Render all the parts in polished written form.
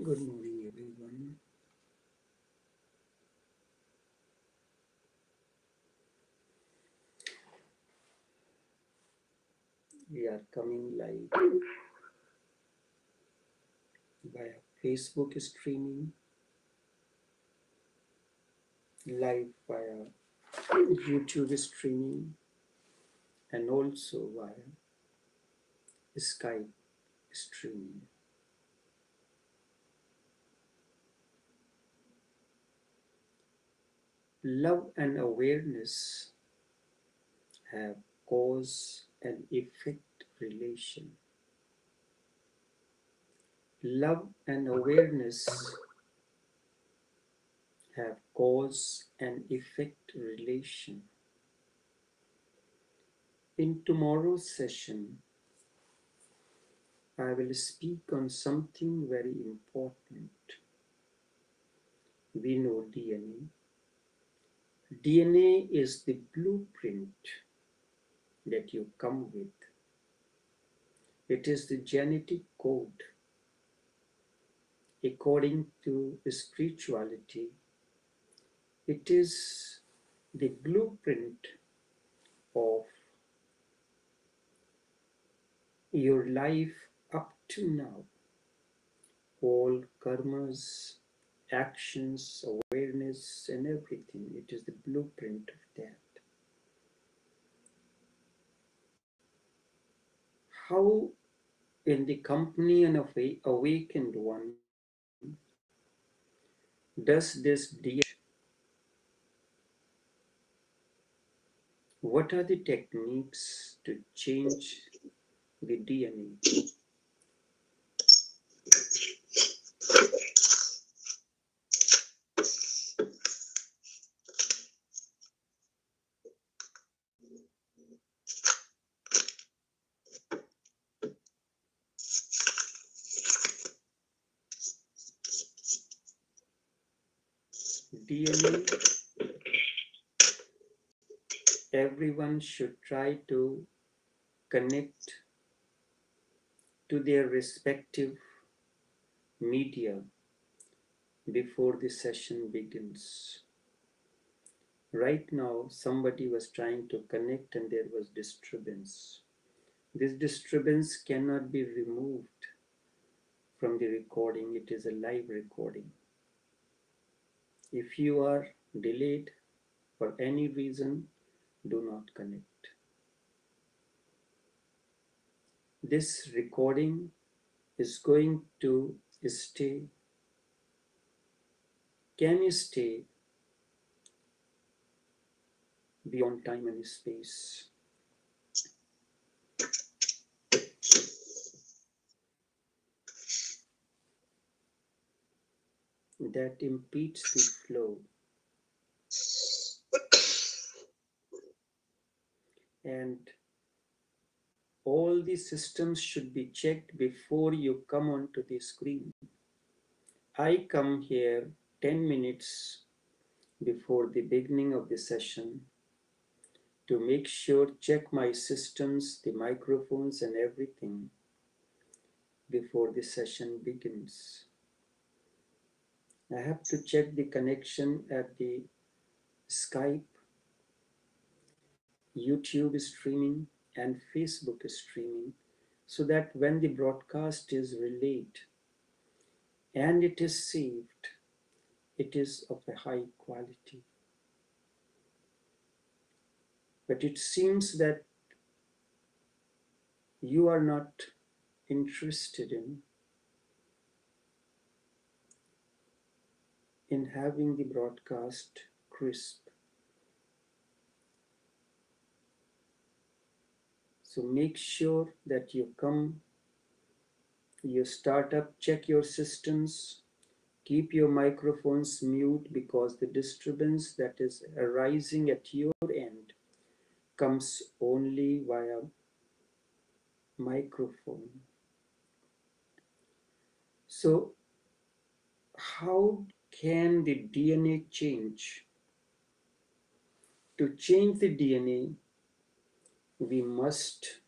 Good morning, everyone. We are coming live via Facebook streaming, live via YouTube streaming, and also via Skype streaming. Love and awareness have cause and effect relation. Love and awareness have cause and effect relation. In tomorrow's session, I will speak on something very important. We know DNA. DNA is the blueprint that you come with. It is the genetic code. According to spirituality, it is the blueprint of your life up to now. All karmas, actions, awareness, and everything. It is the blueprint of that. How, in the company of an awakened one, does this DNA? What are the techniques to change the DNA? DNA, everyone should try to connect to their respective media before the session begins. Right now, somebody was trying to connect and there was disturbance. This disturbance cannot be removed from the recording. It is a live recording. If you are delayed for any reason, do not connect. This recording is going to stay, can stay beyond time and space. That impedes the flow. And all the systems should be checked before you come onto the screen. I come here 10 minutes before the beginning of the session to make sure, check my systems, the microphones and everything before the session begins. I have to check the connection at the Skype, YouTube streaming and Facebook streaming, so that when the broadcast is relayed and it is saved, it is of a high quality. But it seems that you are not interested in having the broadcast crisp. So make sure that you come, you start up, check your systems, keep your microphones mute, because the disturbance that is arising at your end comes only via microphone. So how can the DNA change? To change the DNA, we must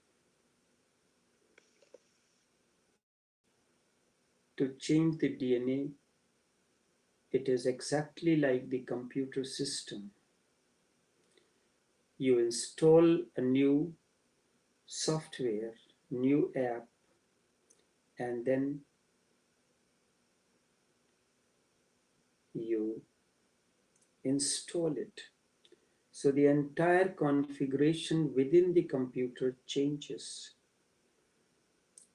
to change the DNA, it is exactly like the computer system. You install a new software, new app, and then you install it. So the entire configuration within the computer changes.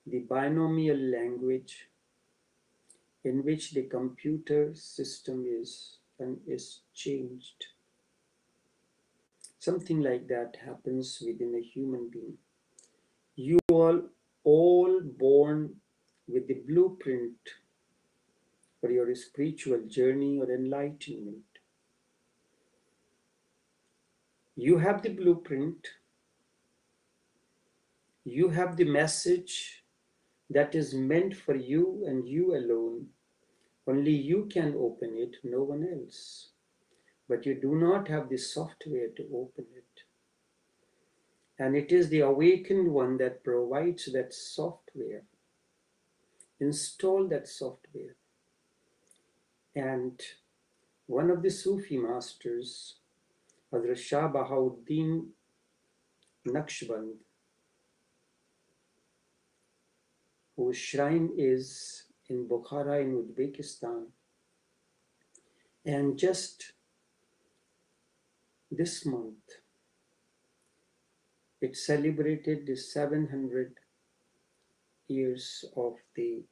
The binomial language in which the computer system is changed. Something like that happens within a human being. You are all born with the blueprint for your spiritual journey or enlightenment. You have the blueprint, you have the message that is meant for you and you alone. Only you can open it, no one else. But you do not have the software to open it. And it is the awakened one that provides that software. Install that software. And one of the Sufi masters, Hazrat Shah Bahauddin Naqshband, whose shrine is in Bukhara in Uzbekistan, and just this month it celebrated the 700 years of the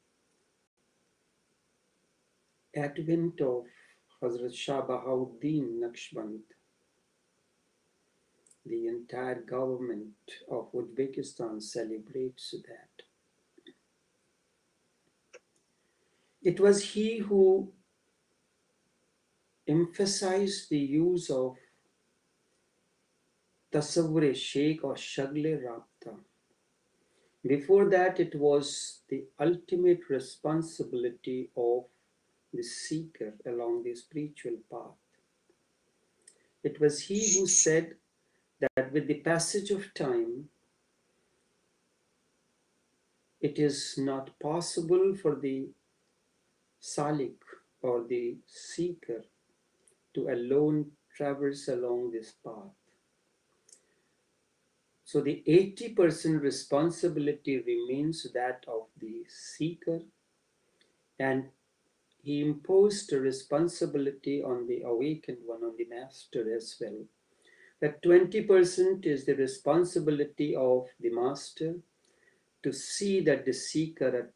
advent of Hazrat Shah Bahauddin Naqshband. The entire government of Uzbekistan celebrates that. It was he who emphasized the use of tasawwur-e-sheikh or shagle-rabta. Before that, it was the ultimate responsibility of the seeker along the spiritual path. It was he who said that with the passage of time, it is not possible for the salik or the seeker to alone traverse along this path. So the 80% responsibility remains that of the seeker, and he imposed a responsibility on the awakened one, on the master as well. That 20% is the responsibility of the master to see that the seeker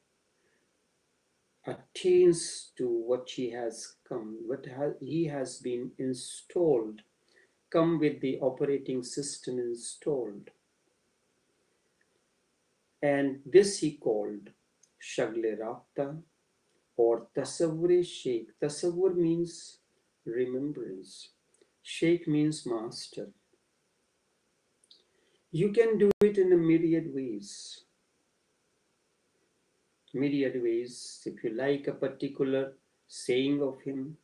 attains to what he has come, what he has been installed, come with the operating system installed. And this he called Shagle Rapta or Tasawwur Sheikh. Tasawwur means remembrance. Sheikh means master. You can do it in a myriad ways. Myriad ways. If you like a particular saying of him,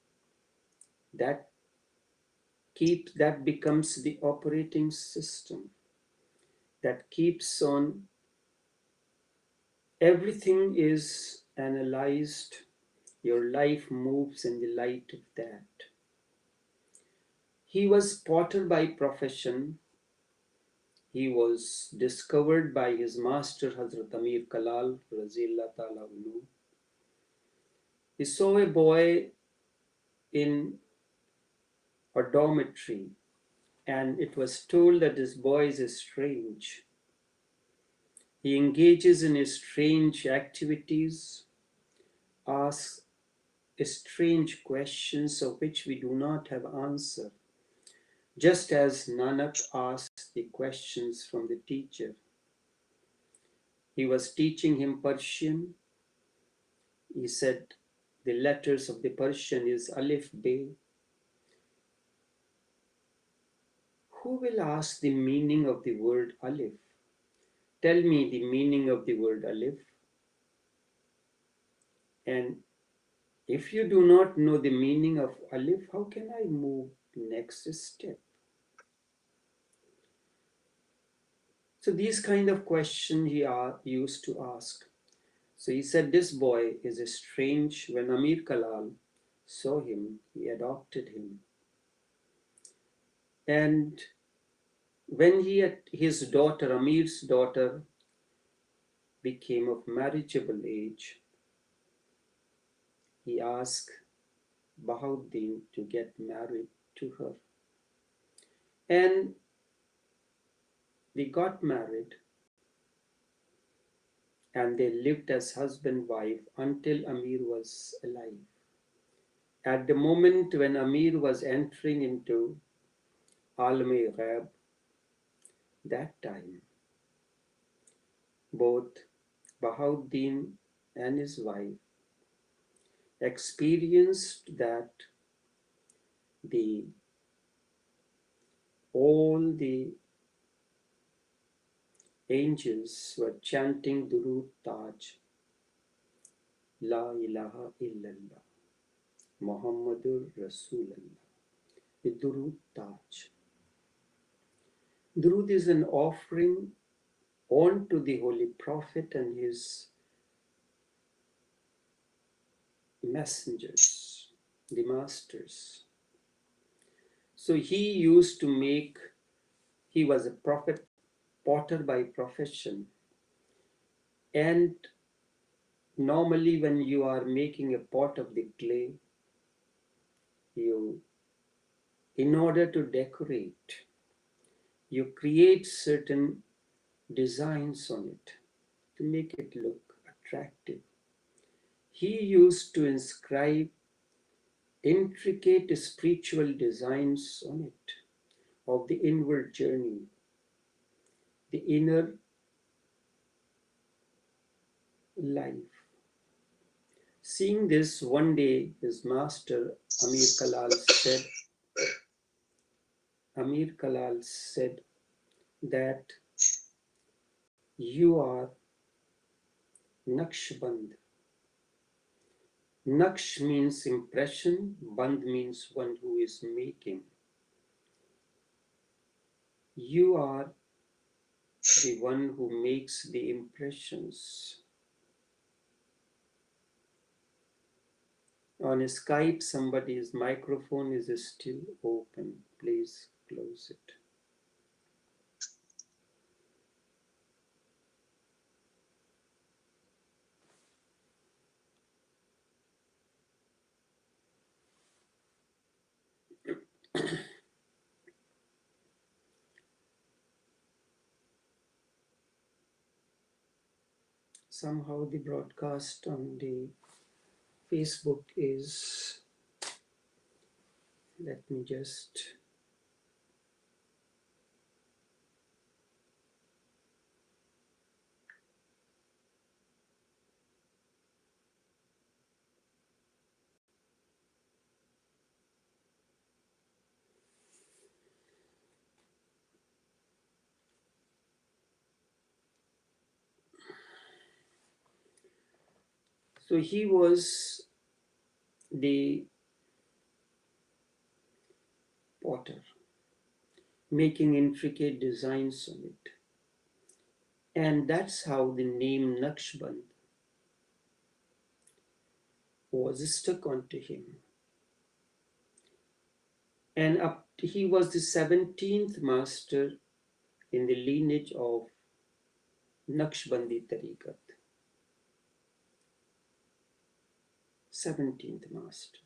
that becomes the operating system that keeps on. Everything is analyzed. Your life moves in the light of that. He was potter by profession. He was discovered by his master Hazrat Amir Kalal Razillah Ta'ala Anhu. He saw a boy in a dormitory, and it was told that this boy is strange. He engages in strange activities, asks strange questions of which we do not have answer, just as Nanak asked the questions from the teacher. He was teaching him Persian. He said the letters of the Persian is Alif, Be. Who will ask the meaning of the word Alif? Tell me the meaning of the word Alif. And if you do not know the meaning of Alif, how can I move next step? So these kind of questions he used to ask. So he said, this boy is strange. When Amir Kalal saw him, he adopted him. And when his daughter, Amir's daughter, became of marriageable age, he asked Bahauddin to get married to her. And they got married and they lived as husband wife until Amir was alive. At the moment when Amir was entering into Alam-e-Ghaib, that time, both Bahauddin and his wife experienced that the all the angels were chanting Durud Taj, La ilaha illallah, Muhammadur Rasulullah, the Durud Taj. Durud is an offering on to the Holy Prophet and his messengers, the masters. So he was a prophet, potter by profession. And normally when you are making a pot of the clay, in order to decorate, you create certain designs on it to make it look attractive. He used to inscribe intricate spiritual designs on it of the inward journey, the inner life. Seeing this, one day his master Amir Kalal said that you are Naqshband. Naqsh means impression, Band means one who is making. You are the one who makes the impressions. On Skype, somebody's microphone is still open. Please close it. Somehow the broadcast on the Facebook is, let me just, so he was the potter, making intricate designs on it. And that's how the name Naqshband was stuck onto him. And he was the 17th master in the lineage of Naqshbandi Tariqat. 17th master.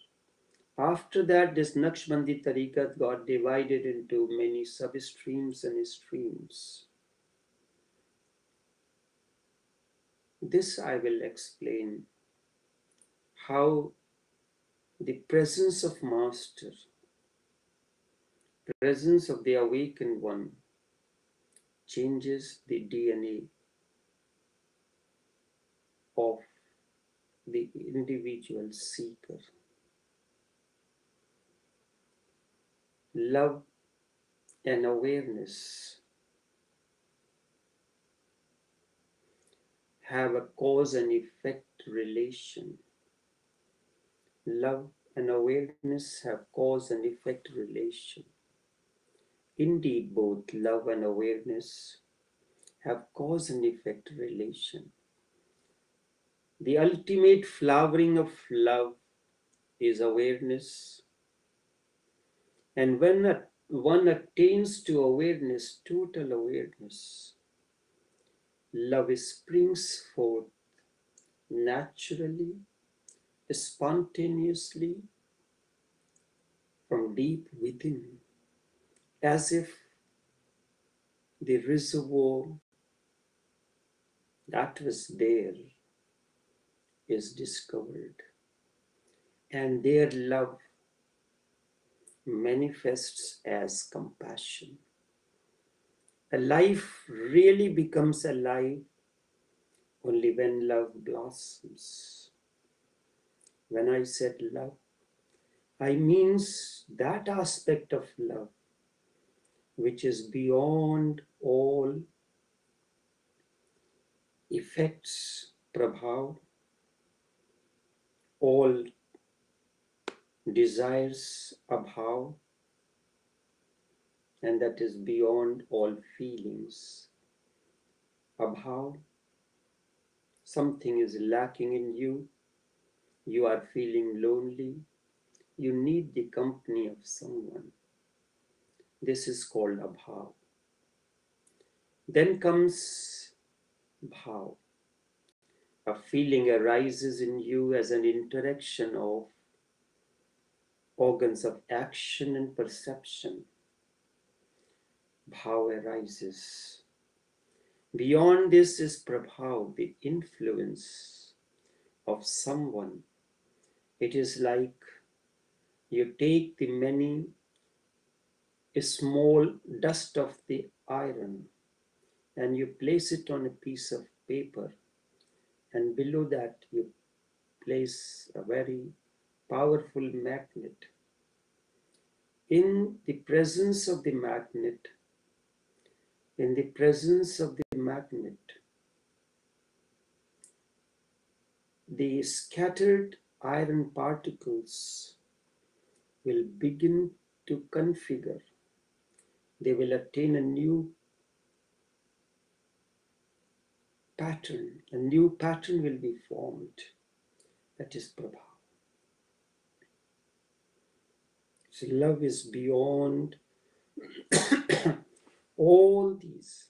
After that, this Naqshbandi Tariqat got divided into many sub-streams and streams. This I will explain how the presence of Master, presence of the awakened one, changes the DNA of the individual seeker. Love and awareness have a cause and effect relation. Love and awareness have cause and effect relation. Indeed, both love and awareness have cause and effect relation. The ultimate flowering of love is awareness. And when one attains to awareness, total awareness, love springs forth naturally, spontaneously, from deep within, as if the reservoir that was there is discovered, and their love manifests as compassion. A life really becomes alive only when love blossoms. When I said love, I means that aspect of love which is beyond all effects, prabhav, all desires, abhav, and that is beyond all feelings. Abhav, something is lacking in you, you are feeling lonely, you need the company of someone. This is called abhav. Then comes bhav. A feeling arises in you as an interaction of organs of action and perception. Bhav arises. Beyond this is prabhav, the influence of someone. It is like you take the many small dust of the iron and you place it on a piece of paper, and below that you place a very powerful magnet. In the presence of the magnet, in the presence of the magnet, the scattered iron particles will begin to configure. They will attain a new pattern. A new pattern will be formed. That is prabha. So love is beyond all these.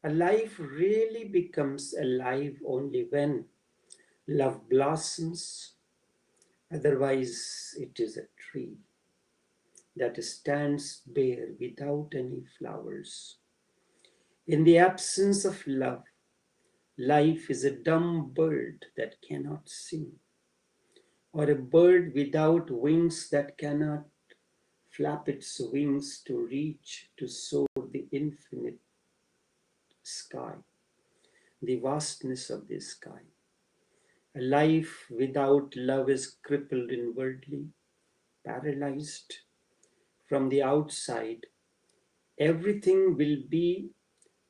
A life really becomes alive only when love blossoms. Otherwise, it is a tree that stands bare without any flowers. In the absence of love, life is a dumb bird that cannot sing, or a bird without wings that cannot flap its wings to reach to soar the infinite sky, the vastness of the sky. A life without love is crippled inwardly, paralyzed. From the outside, everything will be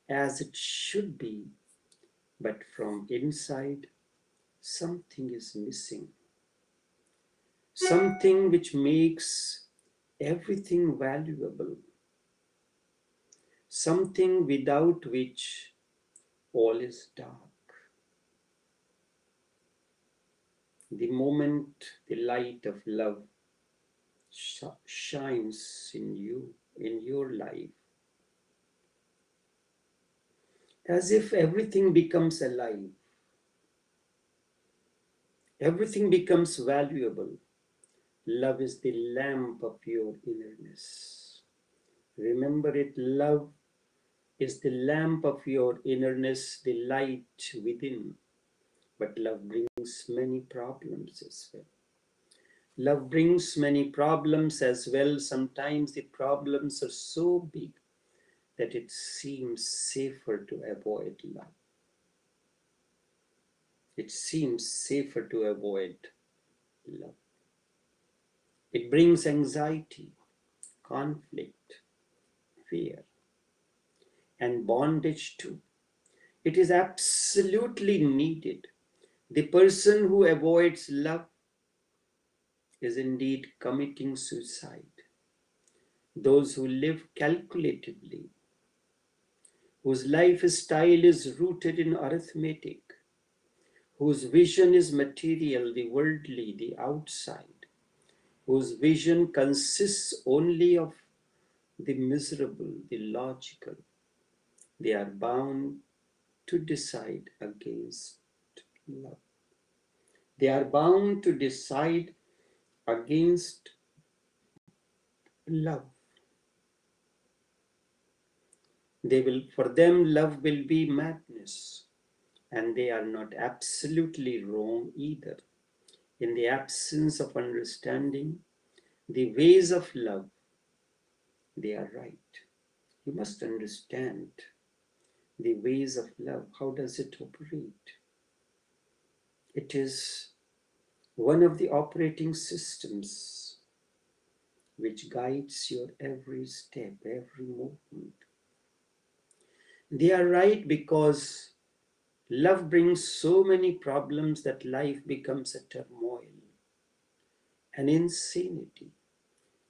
as it should be, but from inside, something is missing. Something which makes everything valuable. Something without which all is dark. The moment the light of love shines in you, in your life, as if everything becomes alive, everything becomes valuable. Love is the lamp of your innerness. Remember it, love is the lamp of your innerness, the light within. But love brings many problems as well. Love brings many problems as well. Sometimes the problems are so big that it seems safer to avoid love. It seems safer to avoid love. It brings anxiety, conflict, fear, and bondage too. It is absolutely needed. The person who avoids love is indeed committing suicide. Those who live calculatively, whose lifestyle is rooted in arithmetic, whose vision is material, the worldly, the outside, whose vision consists only of the miserable, the logical, they are bound to decide against love. They are bound to decide against love. For them, love will be madness, and they are not absolutely wrong either. In the absence of understanding the ways of love, they are right. You must understand the ways of love. How does it operate? It is one of the operating systems which guides your every step, every movement. They are right because love brings so many problems that life becomes a turmoil, an insanity.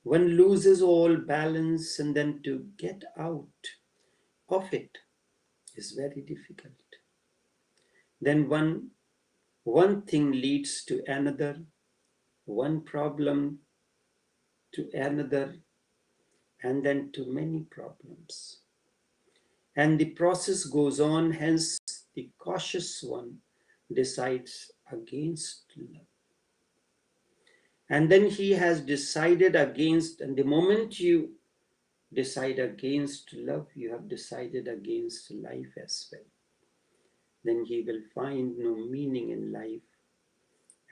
One loses all balance, and then to get out of it is very difficult. Then one thing leads to another, one problem to another, and then to many problems. And the process goes on, hence the cautious one decides against love. And then he has decided against, and the moment you decide against love, you have decided against life as well. Then he will find no meaning in life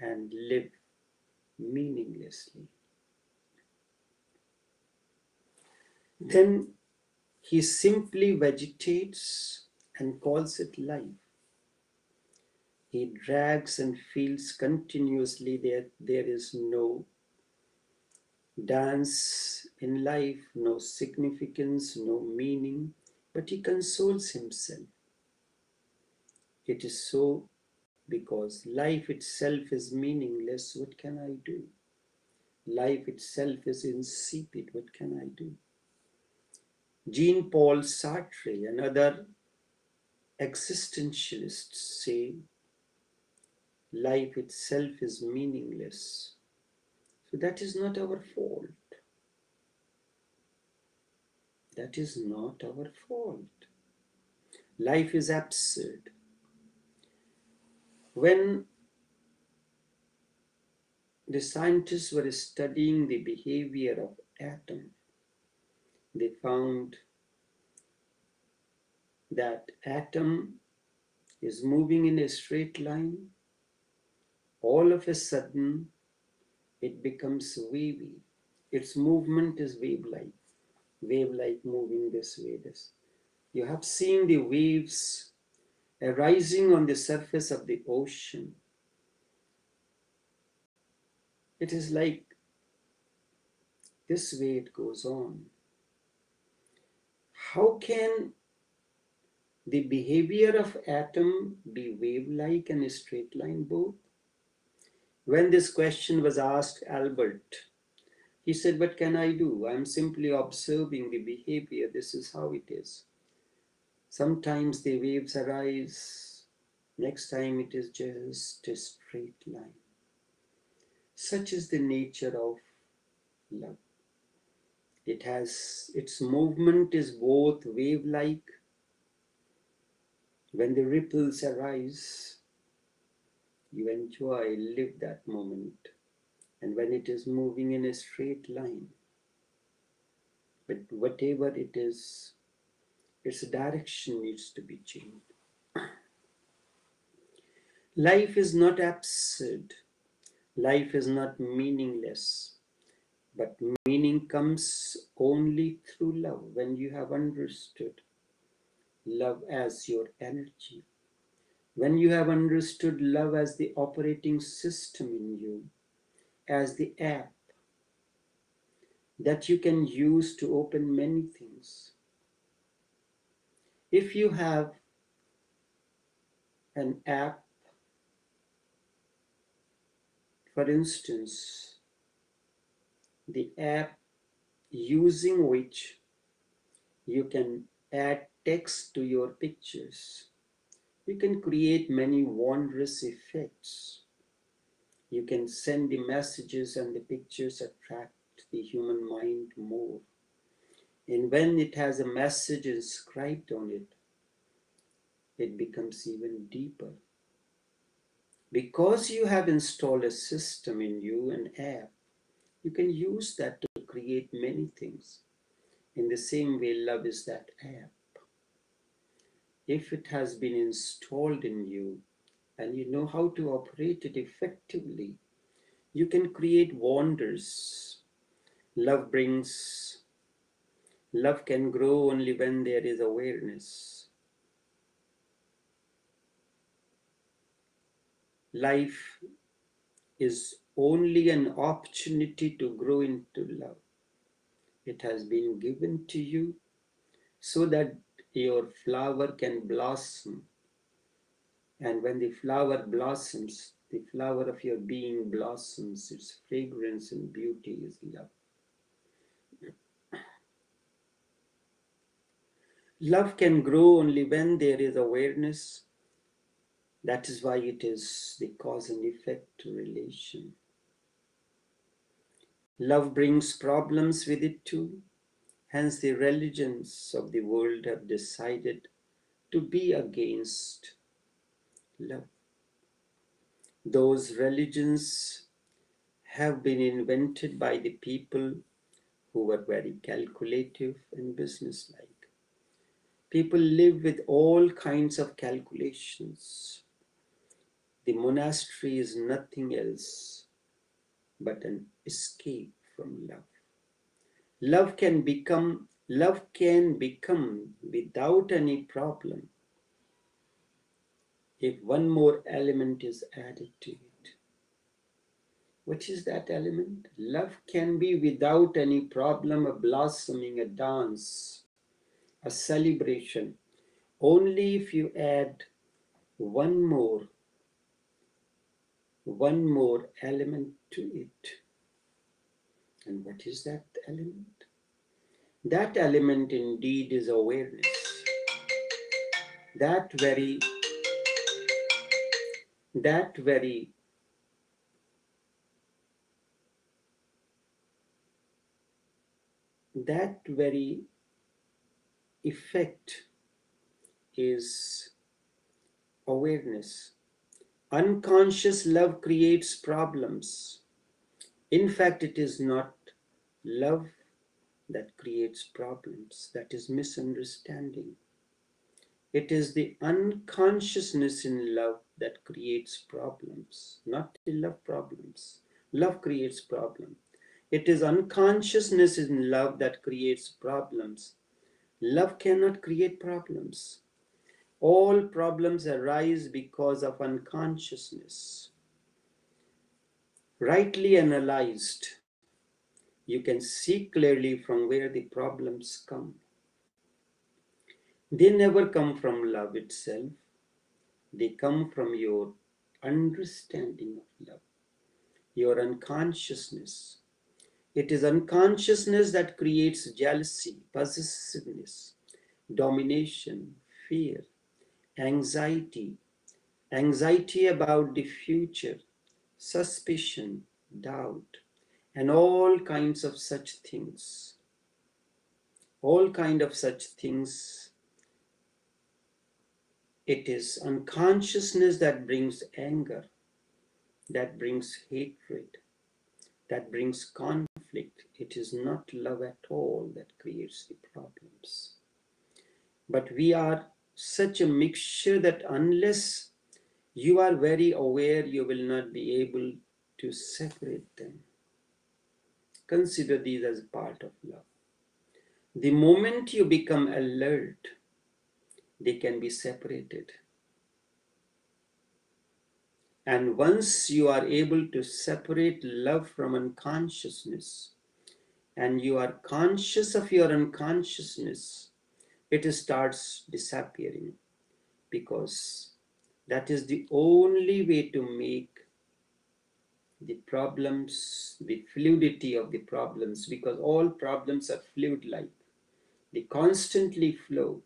and live meaninglessly. Then he simply vegetates and calls it life. He drags and feels continuously that there is no dance in life, no significance, no meaning, but he consoles himself. It is so because life itself is meaningless. What can I do? Life itself is insipid. What can I do? Jean-Paul Sartre and other existentialists say life itself is meaningless. So that is not our fault. That is not our fault. Life is absurd. When the scientists were studying the behavior of atom, they found that atom is moving in a straight line. All of a sudden, it becomes wavy. Its movement is wave-like moving this way. You have seen the waves arising on the surface of the ocean. It is like this way it goes on. How can the behavior of atom be wave-like and a straight line both? When this question was asked Albert, he said, what can I do? I'm simply observing the behavior. This is how it is. Sometimes the waves arise. Next time it is just a straight line. Such is the nature of love. Its movement is both wave-like. When the ripples arise, you enjoy, live that moment. And when it is moving in a straight line, but whatever it is, its direction needs to be changed. Life is not absurd. Life is not meaningless. But meaning comes only through love. When you have understood love as your energy, when you have understood love as the operating system in you, as the app that you can use to open many things. If you have an app, for instance, the app using which you can add text to your pictures, You can create many wondrous effects. You can send the messages and the pictures attract the human mind more. And when it has a message inscribed on it, it becomes even deeper. Because you have installed a system in you, an app, you can use that to create many things. In the same way, love is that app. If it has been installed in you and you know how to operate it effectively, you can create wonders. Love brings, love can grow only when there is awareness. Life is only an opportunity to grow into love. It has been given to you so that your flower can blossom. And when the flower blossoms, the flower of your being blossoms, its fragrance and beauty is love. Love can grow only when there is awareness. That is why it is the cause and effect relation. Love brings problems with it too. Hence, the religions of the world have decided to be against love. Those religions have been invented by the people who were very calculative and businesslike. People live with all kinds of calculations. The monastery is nothing else but an escape from love. Love can become without any problem if one more element is added to it. What is that element? Love can be without any problem, a blossoming, a dance, a celebration, only if you add one more element to it. And what is that element? That element indeed is awareness. That very effect is awareness. Unconscious love creates problems. In fact, it is not love that creates problems. That is misunderstanding. It is the unconsciousness in love that creates problems, not the love problems. Love creates problems. It is unconsciousness in love that creates problems. Love cannot create problems. All problems arise because of unconsciousness. Rightly analyzed, you can see clearly from where the problems come. They never come from love itself. They come from your understanding of love, your unconsciousness. It is unconsciousness that creates jealousy, possessiveness, domination, fear, anxiety, anxiety about the future, suspicion, doubt, and all kinds of such things. All kinds of such things. It is unconsciousness that brings anger, that brings hatred, that brings conflict. It is not love at all that creates the problems. But we are such a mixture that unless you are very aware, you will not be able to separate them. Consider these as part of love. The moment you become alert, they can be separated. And once you are able to separate love from unconsciousness, and you are conscious of your unconsciousness, it starts disappearing, because that is the only way to make the problems, the fluidity of the problems, because all problems are fluid-like. They constantly flow.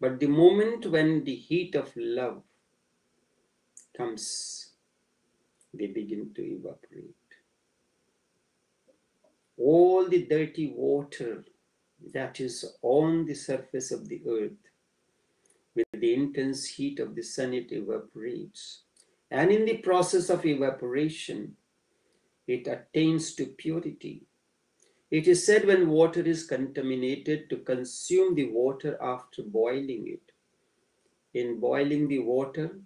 But the moment when the heat of love comes, they begin to evaporate. All the dirty water that is on the surface of the earth, with the intense heat of the sun, it evaporates. And in the process of evaporation, it attains to purity. It is said when water is contaminated to consume the water after boiling it. In boiling the water,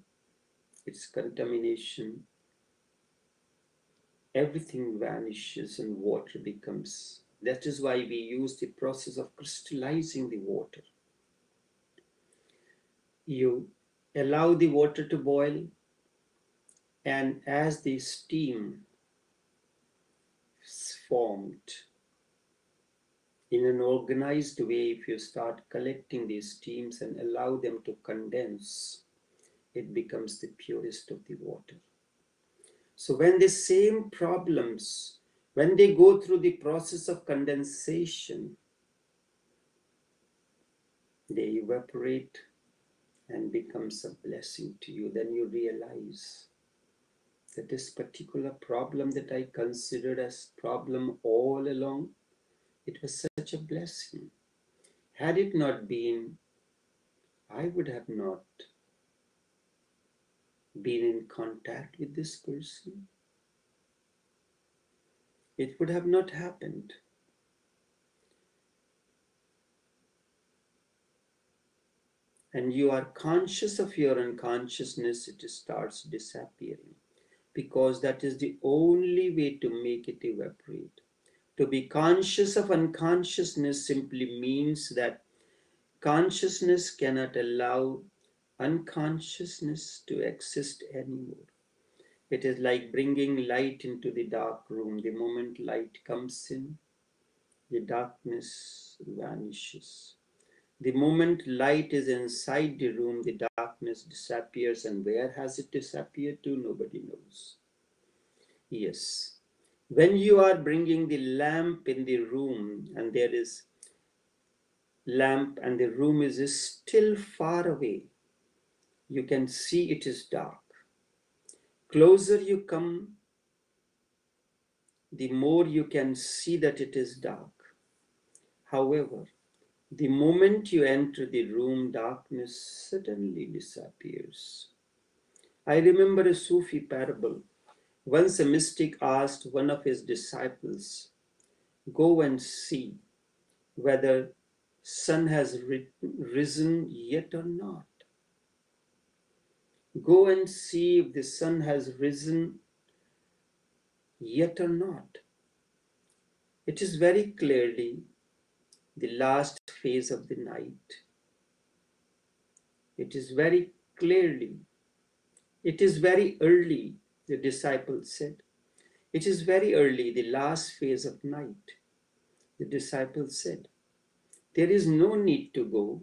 its contamination, everything vanishes and water becomes. That is why we use the process of crystallizing the water. You allow the water to boil, and as the steam is formed in an organized way, if you start collecting these steams and allow them to condense, it becomes the purest of the water. So when the same problems, when they go through the process of condensation, they evaporate and becomes a blessing to you. Then you realize that this particular problem that I considered as problem all along, it was such a blessing. Had it not been, I would have not been in contact with this person. It would have not happened. And you are conscious of your unconsciousness, it starts disappearing. Because that is the only way to make it evaporate. To be conscious of unconsciousness simply means that consciousness cannot allow unconsciousness to exist anymore. It is like bringing light into the dark room. The moment light comes in, the darkness vanishes. The moment light is inside the room, the darkness disappears. And where has it disappeared to? Nobody knows. Yes. When you are bringing the lamp in the room and there is lamp and the room is still far away, you can see it is dark. Closer you come, the more you can see that it is dark. However, the moment you enter the room, darkness suddenly disappears. I remember a Sufi parable. Once a mystic asked one of his disciples, "Go and see whether sun has risen yet or not. Go and see if the sun has risen yet or not. It is very clearly the last phase of the night. It is very clearly, it is very early," the disciple said. "It is very early, the last phase of night." The disciple said, "There is no need to go.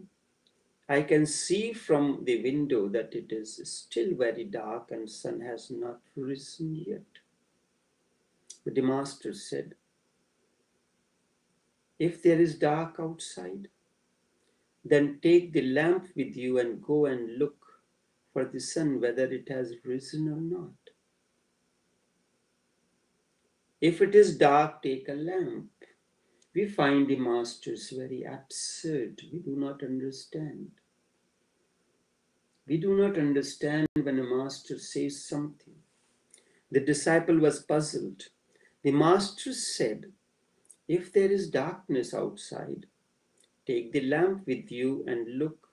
I can see from the window that it is still very dark and sun has not risen yet." But the master said, "If there is dark outside, then take the lamp with you and go and look for the sun whether it has risen or not. If it is dark, take a lamp." We find the masters very absurd. We do not understand. We do not understand when a master says something. The disciple was puzzled. The master said, "If there is darkness outside, take the lamp with you and look.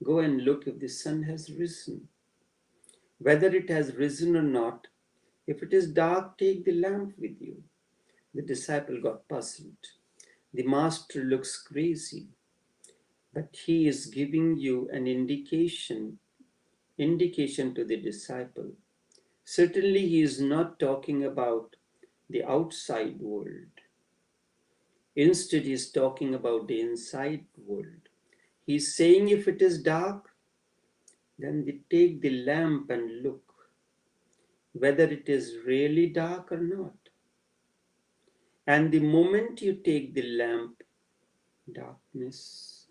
Go and look if the sun has risen. Whether it has risen or not, if it is dark, take the lamp with you." The disciple got puzzled. The master looks crazy, but he is giving you an indication to the disciple. Certainly he is not talking about the outside world. Instead, he is talking about the inside world. He is saying if it is dark, then take the lamp and look whether it is really dark or not. And the moment you take the lamp, darkness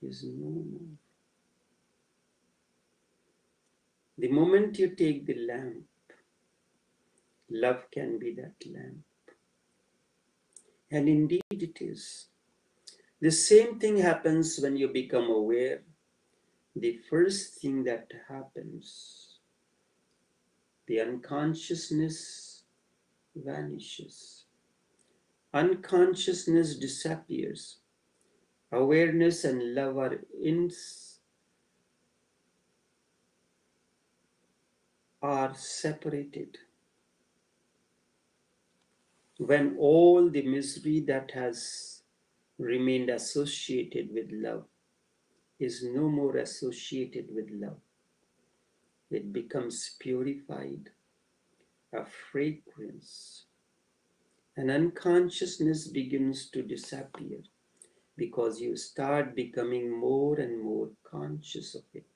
is no more. The moment you take the lamp, love can be that lamp. And indeed it is. The same thing happens when you become aware. The first thing that happens, the unconsciousness vanishes. Unconsciousness disappears. Awareness and love are separated. When all the misery that has remained associated with love is no more associated with love, it becomes purified, a fragrance, and unconsciousness begins to disappear because you start becoming more and more conscious of it.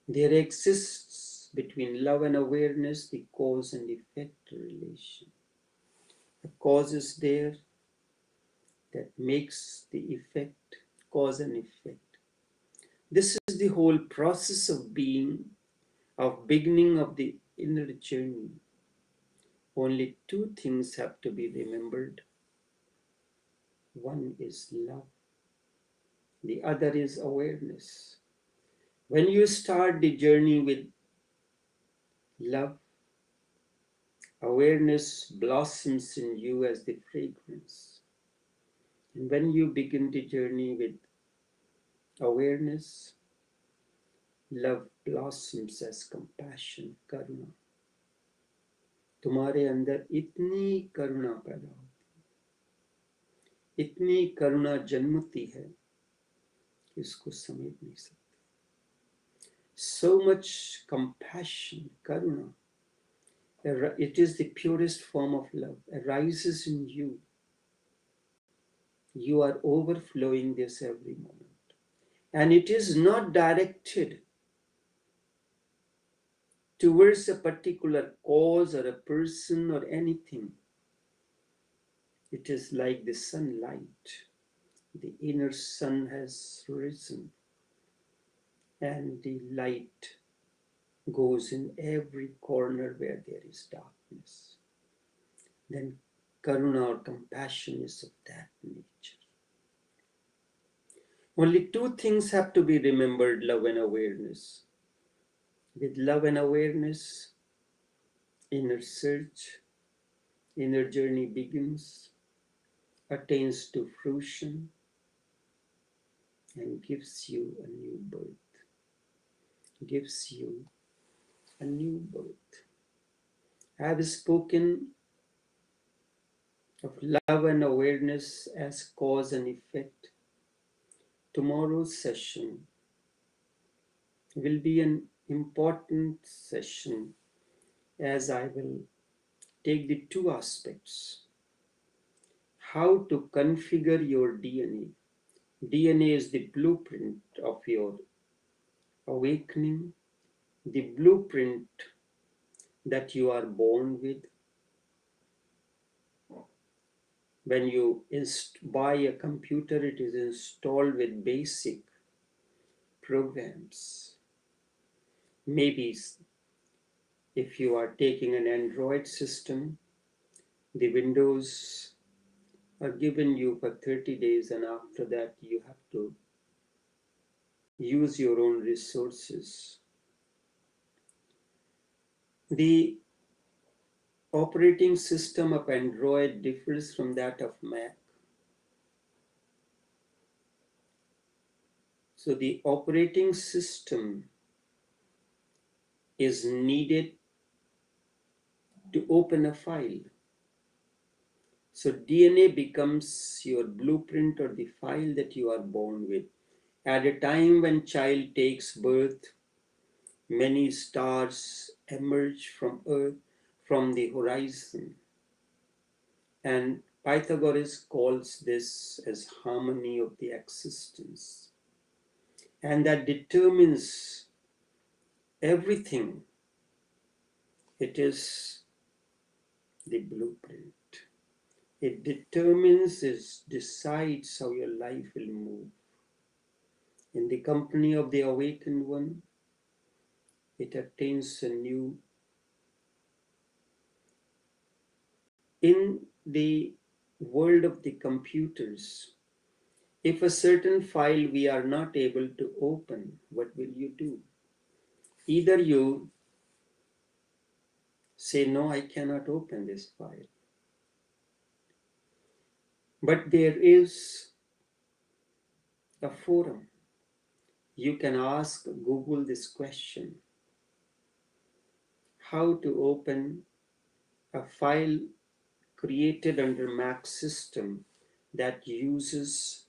There exists between love and awareness the cause and effect relation. The cause is there that makes the effect, cause and effect. This is the whole process of being, of beginning of the inner journey. Only two things have to be remembered. One is love, the other is awareness. When you start the journey with love, awareness blossoms in you as the fragrance. And when you begin the journey with awareness, love blossoms as compassion, karuna. तुम्हारे अंदर इतनी करुणा पैदा होती है, इतनी करुणा जन्मती है कि इसको समझ नहीं सकते. So much compassion, karuna, it is the purest form of love, arises in you. You are overflowing this every moment. And it is not directed towards a particular cause or a person or anything. It is like the sunlight. The inner sun has risen, and the light goes in every corner where there is darkness. Then karuna or compassion is of that nature. Only two things have to be remembered: love and awareness. With love and awareness, inner search, inner journey begins, attains to fruition, and gives you a new birth. Gives you a new birth. I have spoken of love and awareness as cause and effect. Tomorrow's session will be an important session, as I will take the two aspects. How to configure your DNA. DNA is the blueprint of your awakening, the blueprint that you are born with. When you buy a computer, it is installed with basic programs. Maybe if you are taking an Android system, the Windows are given you for 30 days, and after that you have to use your own resources. The operating system of Android differs from that of Mac. So the operating system is needed to open a file. So DNA becomes your blueprint or the file that you are born with. At a time when child takes birth, many stars emerge from Earth, from the horizon. And Pythagoras calls this as harmony of the existence. And that determines everything. It is the blueprint. It determines, it decides how your life will move. In the company of the awakened one, it attains a new. In the world of the computers, if a certain file we are not able to open, what will you do? Either you say, no, I cannot open this file. But there is a forum. You can ask Google this question: how to open a file created under Mac system that uses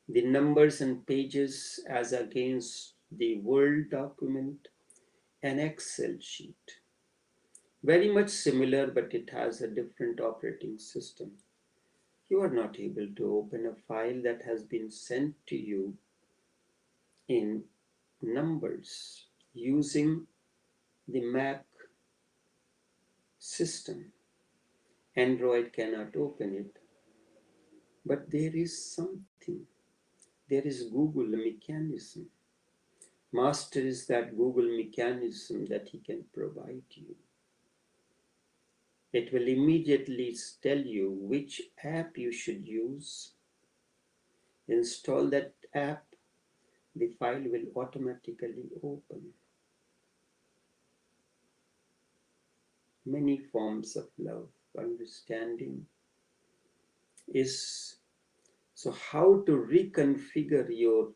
the numbers and pages as against the Word document and Excel sheet. Very much similar, but it has a different operating system. You are not able to open a file that has been sent to you in numbers using the Mac system. Android cannot open it, but there is something. There is Google mechanism. Master is that Google mechanism that he can provide you. It will immediately tell you which app you should use. Install that app, the file will automatically open. Many forms of love, understanding is so how to reconfigure your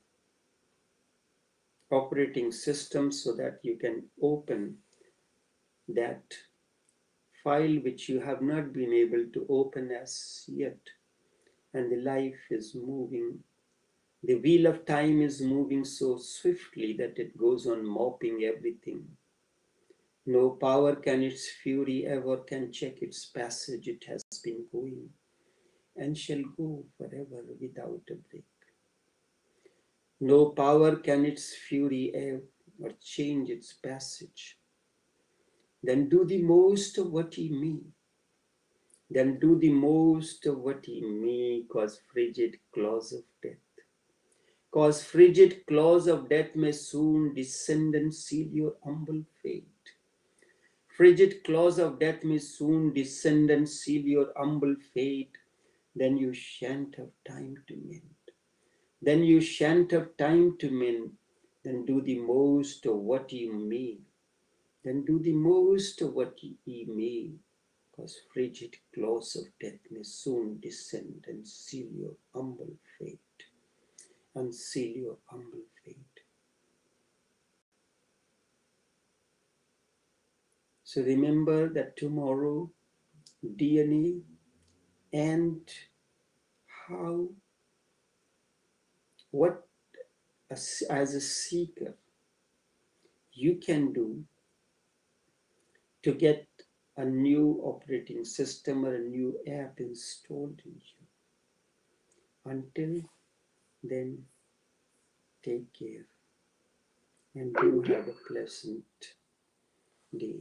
operating system so that you can open that file which you have not been able to open as yet. And the life is moving. The wheel of time is moving so swiftly that it goes on mopping everything. No power can its fury ever can check its passage. It has been going and shall go forever without a break. No power can its fury ever change its passage. Then do the most of what ye may. Then do the most of what ye may, cause frigid claws of death. Cause frigid claws of death may soon descend and seal your humble fate. Frigid claws of death may soon descend and seal your humble fate. Then you shan't have time to mend. Then you shan't have time to mend. Then do the most of what ye may. Then do the most of what ye may, cause frigid claws of death may soon descend and seal your humble fate. And seal your humble fate. So remember that tomorrow, DNA and how, what as a seeker you can do to get a new operating system or a new app installed in you. Until then, take care and do have a pleasant day.